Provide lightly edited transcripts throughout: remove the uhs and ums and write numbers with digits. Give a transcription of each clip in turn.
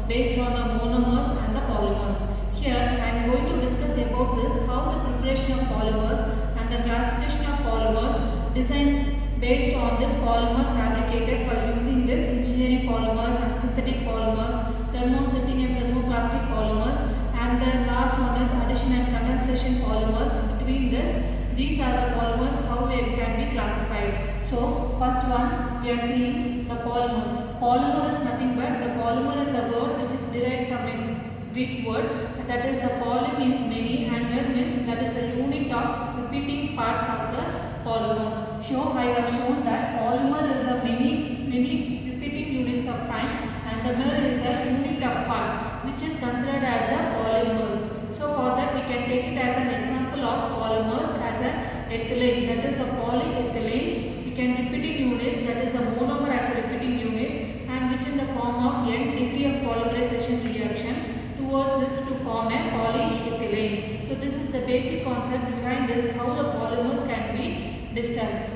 based on the monomers and the polymers. Here I am going to discuss about this how the preparation of polymers and the classification of polymers designed based on this polymer fabricated by using this engineering polymers and synthetic polymers, thermosetting and thermoplastic polymers, and the last one is addition and condensation polymers. Between this, these are the polymers how they can be classified. So first one we are seeing the polymers. Polymer is nothing but the polymer is a word which is derived from a Greek word, that is a poly means many and mer means that is a unit of repeating parts of the polymers. So I have shown that polymer is a many repeating units of time and the mer is a unit of parts which is considered as a polymers. So for that we can take it as an example of polymers as an ethylene, that is a polyethylene. We can repeating units, that is a monomer as a repeating units, and which in the form of n degree of polymerization reaction towards this to form a polyethylene. So this is the basic concept behind this, how the polymers can be distilled.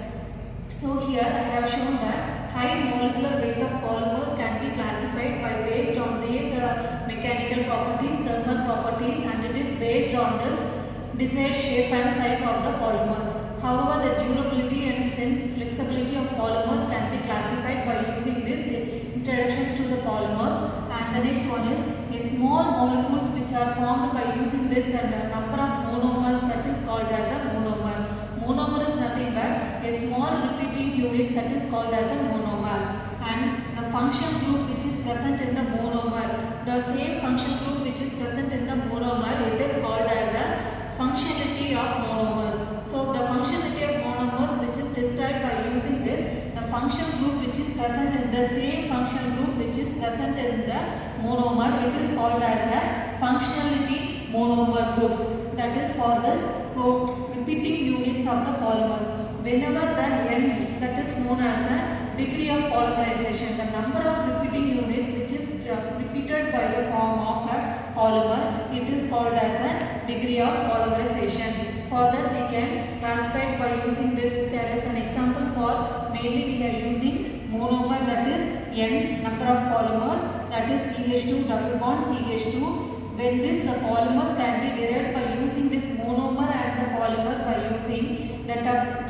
So here I have shown that high molecular weight of polymers can be classified by based on these mechanical properties, thermal properties, and it is based on this desired shape and size of the polymers. However, the durability and strength, flexibility of polymers can be classified by using these introductions to the polymers. And the next one is a small molecules which are formed by using this and a number of monomers, that is called as a monomer. Monomer is nothing but a small repeating unit that is called as a monomer. And the function group which is present in the monomer, the same function group which is present in the monomer, it is called as a functionality of monomers. So the functionality of monomers which is described by using this, the function group which is present in the same function group which is present in the monomer, it is called as a functionality monomer groups. That is for this repeating units of the polymers. Whenever the n, that is known as a degree of polymerization, the number of repeating units which is repeated by the form of a polymer, it is called as a degree of polymerization. For that we can classify by using this. There is an example for mainly we are using monomer, that is n number of polymers, that is CH2 double bond CH2. When this the polymers can be derived by using this monomer and the polymer by using the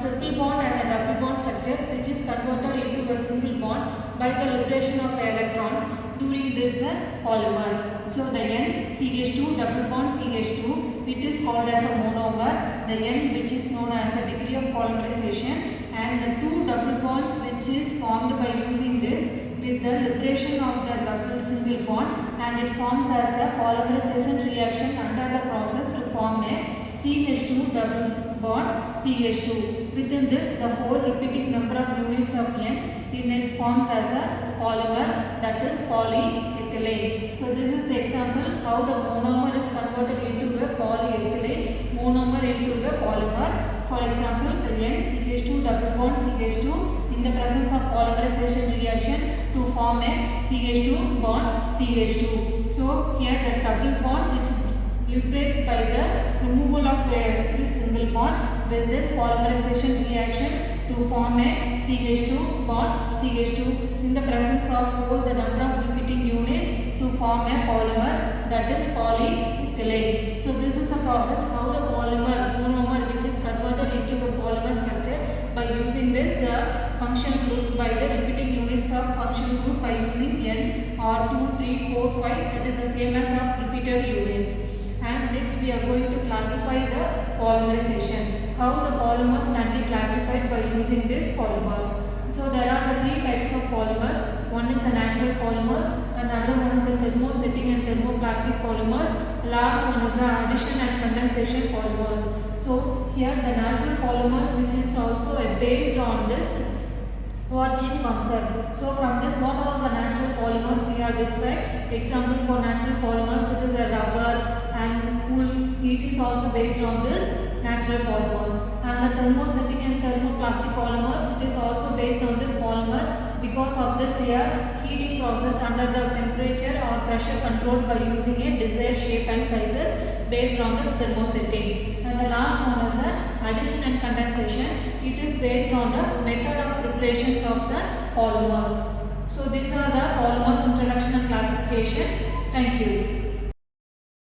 triple bond and the double bond structures which is converted into a single bond by the liberation of electrons during this the polymer. So the N CH2 double bond CH2, it is called as a monomer, the N which is known as a degree of polymerization, and the two double bonds which is formed by using this with the liberation of the double single bond, and it forms as a polymerization reaction under the process to form a CH2 double bond CH2. Within this, the whole repeating number of units of N in it forms as a polymer, that is polyethylene. So this is the example how the monomer is converted into a polyethylene, monomer into a polymer. For example, the N CH2 double bond CH2 in the presence of polymerization reaction to form a CH2 bond CH2. So here the double bond which liberates by the removal of this single bond with this polymerization reaction to form a CH2 bond CH2 in the presence of whole the number of repeating units to form a polymer, that is polyethylene. So this is the process how the monomer which is converted into a polymer structure by using this function groups by the repeating units of function group by using n or 2, 3, 4, 5, that is the same as of repeated units. And next we are going to classify the polymerization. How the polymers can be classified by using these polymers. So there are the three types of polymers. One is the natural polymers, another one is the thermosetting and thermoplastic polymers. Last one is the addition and condensation polymers. So here the natural polymers which is also based on this origin concept. So from this what are the natural polymers we have described. Example for natural polymers, it is a rubber and wool. It is also based on this natural polymers. And the thermosetting and thermoplastic polymers, it is also based on this polymer because of this here heating process under the temperature or pressure controlled by using a desired shape and sizes based on this thermosetting. And the last one is the addition and condensation. It is based on the method of preparations of the polymers. So these are the polymers introduction and classification. Thank you.